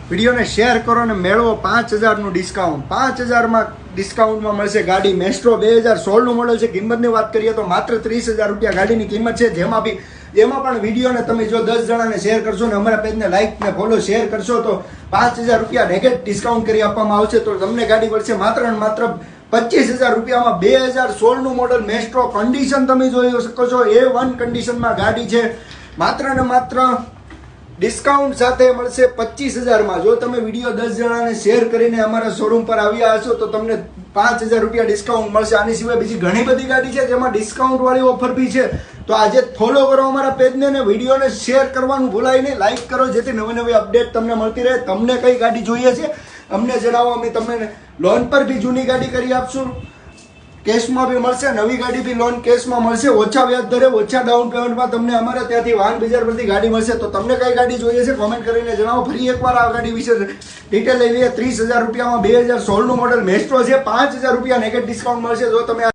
વિડીયોને શેર કરો અને મેળવો 5000નું ડિસ્કાઉન્ટ. 5000માં ડિસ્કાઉન્ટમાં મળશે ગાડી મેસ્ટ્રો 2016નું મોડલ છે. કિંમતની વાત કરીએ તો માત્ર 30,000 રૂપિયા ગાડીની કિંમત છે. એમાં પણ વિડીયોને તમે જો 10 જણાને શેર કરશો ને અમારા પેજને લાઈક ને ફોલો શેર કરશો તો 5000 રૂપિયા નેગેટ ડિસ્કાઉન્ટ કરી આપવામાં આવશે. તો તમને ગાડી પડશે માત્ર ને માત્ર 25,000 રૂપિયામાં. 2016નું મોડલ મેસ્ટ્રો કન્ડિશન તમે જોઈ શકો છો, A1 કન્ડિશનમાં ગાડી છે. માત્ર ને માત્ર ડિસ્કાઉન્ટ સાથે મળશે 25,000માં. જો તમે વિડીયો 10 જણાને શેર કરીને અમારા શોરૂમ પર આવ્યા હશો તો તમને 5,000 રૂપિયા ડિસ્કાઉન્ટ મળશે. આની સિવાય બીજી ઘણી બધી ગાડી છે જેમાં ડિસ્કાઉન્ટ વાળી ઓફર બી છે. તો આજે ફોલો કરો અમારા પેજને ને વિડીયોને શેર કરવાનું ભૂલાય નહીં, લાઈક કરો જેથી નવી નવી અપડેટ તમને મળતી રહે. તમને કઈ ગાડી જોઈએ છે અમને જણાવો, અમે તમને લોન પર બી જૂની ગાડી કરી આપશું, કેશમાં બી મળશે. નવી ગાડી બી લોન કેશમાં મળશે. ઓછા વ્યાજ દરે ઓછા ડાઉન પેમેન્ટમાં તમને અમારે ત્યાંથી વાહન બજાર પરથી ગાડી મળશે. તો તમને કઈ ગાડી જોઈએ છે કોમેન્ટ કરીને જણાવો. ફરી એકવાર આ ગાડી વિશે ડિટેલ લઈ લઈએ. 30,000 રૂપિયામાં 2016નું મોડલ મેસ્ટ્રો છે. 5,000 રૂપિયા નેગેટ ડિસ્કાઉન્ટ મળશે જો તમે